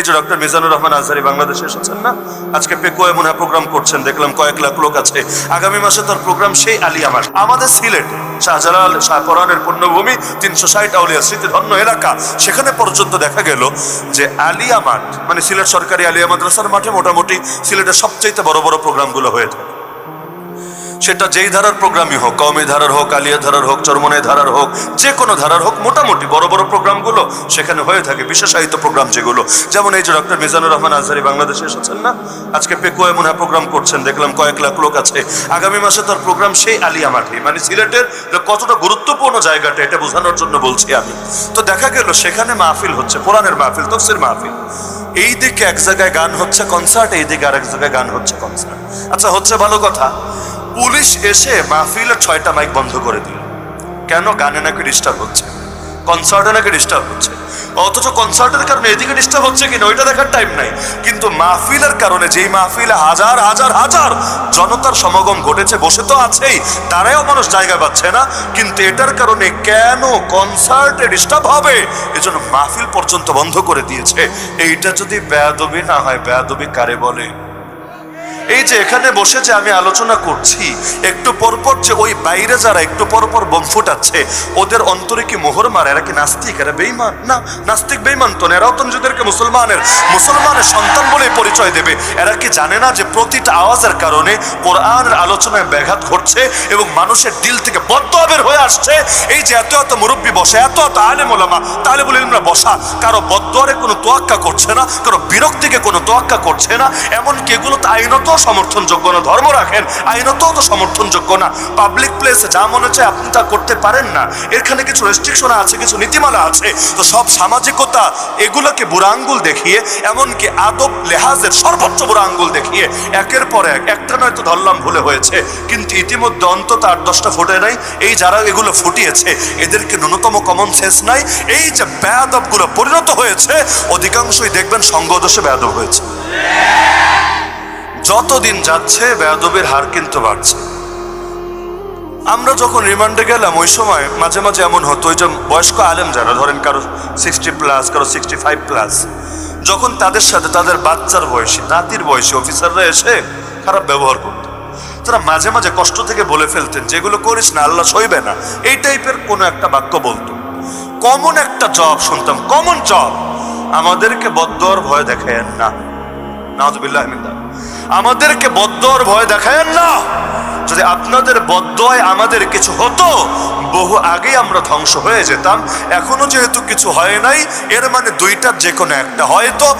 এই যে ডক্টর মিজানুর রহমান আজহারি বাংলাদেশে এসেছেন না, আজকে পেকুয়ায় মনে হয় প্রোগ্রাম করছেন, দেখলাম কয়েক লাখ লোক আছে। আগামী মাসে তার প্রোগ্রাম সেই আলিয়া মাঠ, আমাদের সিলেটে শাহজালাল শাহপরানের পূর্ণভূমি, 360 আউলিয়া স্মৃতিধন্য এলাকা, সেখানে পর্যন্ত দেখা গেল যে আলিয়া মাঠ মানে সিলেট সরকারি আলিয়া মাদ্রাসার মাঠে মোটামুটি সিলেটের সবচেয়ে বড় বড় প্রোগ্রামগুলো হয়ে থাকে। সেটা যেই ধারার প্রোগ্রামই হোক, কওমি ধারার হোক, আলিয়া ধারার হোক, চরমনাই ধারার হোক, যে কোনো ধারার হোক, মোটামুটি বড় বড় প্রোগ্রামগুলো সেখানে হয়ে থাকে। বিশেষায়িত প্রোগ্রাম যেগুলো, যেমন এই যে ডক্টর মিজানুর রহমান আজহারি বাংলাদেশে এসেছেন না, আজকে পেকুয়ায় মনে হয় প্রোগ্রাম করছেন, দেখলাম কয়েক লাখ লোক আছে। আগামী মাসে তার প্রোগ্রাম সেই আলিয়া মাঠে, মানে সিলেটের কতটা গুরুত্বপূর্ণ জায়গাটা এটা বোঝানোর জন্য বলছি আমি। তো দেখা গেল সেখানে মাহফিল হচ্ছে, কোরআনের মাহফিল, তফসির মাহফিল। এই দিকে এক জায়গায় গান হচ্ছে কনসার্ট, এই দিকে আরেক জায়গায় গান হচ্ছে কনসার্ট। আচ্ছা, হচ্ছে ভালো কথা, পুলিশ এসে মাহফিলের 6টা মাইক বন্ধ করে দিল। কেন? গানে নাকি ডিস্টার্ব হচ্ছে, কনসার্টে নাকি ডিস্টার্ব হচ্ছে। অথচ কনসার্টের কারণে এদিকে ডিস্টার্ব হচ্ছে কিনা ওইটা দেখার টাইম নাই, কিন্তু মাহফিলের কারণে, যেই মাহফিলে হাজার হাজার হাজার জনতার সমাগম ঘটেছে, বসে তো আছেই, তারাও মানুষ জায়গা পাচ্ছে না, কিন্তু এটার কারণে কেন কনসার্টে ডিস্টার্ব হবে, এজন্য মাহফিল পর্যন্ত বন্ধ করে দিয়েছে। এইটা যদি বেয়াদবি না হয়, বেয়াদবি কারে বলে? এই যে এখানে বসে যে আমি আলোচনা করছি, একটু পরপর যে ওই বাইরে যারা একটু পরপর বোম ফুটাচ্ছে, ওদের অন্তরে কি মোহর মারে? এরা কি নাস্তিক? এরা বেঈমান? না, নাস্তিক বেঈমান তো না, এরাও তো নিজেদেরকে মুসলমানের সন্তান বলে পরিচয় দেবে। এরা কি জানে না যে প্রতিটা আওয়াজের কারণে কোরআনের আলোচনায় ব্যাঘাত ঘটছে এবং মানুষের দিল থেকে বদদোয়া বের হয়ে আসছে? এই যে এত এত মুরব্বী বসে, এত এত আলেম ওলামা, তালেবুল ইলমরা বসা, কারো বদদোয়ারে কোনো তোয়াক্কা করছে না, কারো বিরক্তিকে কোনো তোয়াক্কা করছে না। এমনকি এগুলো তো আইনত সমর্থনযোগ্য না, ধর্ম রাখেন আইনতও তো সমর্থনযোগ্য না। পাবলিক প্লেসে যা মনে চায় আপনি তা করতে পারেন না, এখানে কিছু রেস্ট্রিকশন আছে, কিছু নীতিমালা আছে। তো সব সামাজিকতা এগুলোকে বুড়া আঙ্গুল দেখিয়ে, এমনকি আদব লেহাজের সর্বোচ্চ বুড়া আঙ্গুল দেখিয়ে একের পর এক, একটা নয়তো ধরলাম ভুলে হয়েছে, কিন্তু ইতিমধ্যে অন্তত 8-10টা ফুটে নাই। এই যারা এগুলো ফুটিয়েছে এদেরকে ন্যূনতম কমন সেন্স নাই। এই যে বেয়াদবগুলো পরিণত হয়েছে, অধিকাংশই দেখবেন সঙ্গদোষে বেয়াদব হয়েছে। যতদিন যাচ্ছে বেয়াদবের হার কিন্তু বাড়ছে। আমরা যখন রিমান্ডে গেলাম ওই সময় মাঝে মাঝে এমন হতো, ওই যে বয়স্ক আলেম যারা, ধরেন কারো 60+, কারো 65+, যখন তাদের সাথে তাদের বাচ্চার বয়সী, নাতির বয়সী অফিসাররা এসে খারাপ ব্যবহার করত, তারা মাঝে মাঝে কষ্ট থেকে বলে ফেলতেন যেগুলো করিস না, আল্লাহ সইবে না, এই টাইপের কোনো একটা বাক্য বলতো। কমন একটা জবাব শুনতাম, কমন জবাব, আমাদেরকে বদদোয়ার ভয় দেখায়েন না, নাউযুবিল্লাহি মিন যালিক, আমাদেরকে বদদোয়ার ভয় দেখায়েন না। যদি আপনাদের বদদোয়ায় আমাদের কিছু হতো, বহু আগে আমরা ধ্বংস হয়ে যেতাম। এখনো যেহেতু কিছু হয় নাই, এর মানে দুইটার যে কোনো একটা, হয়তো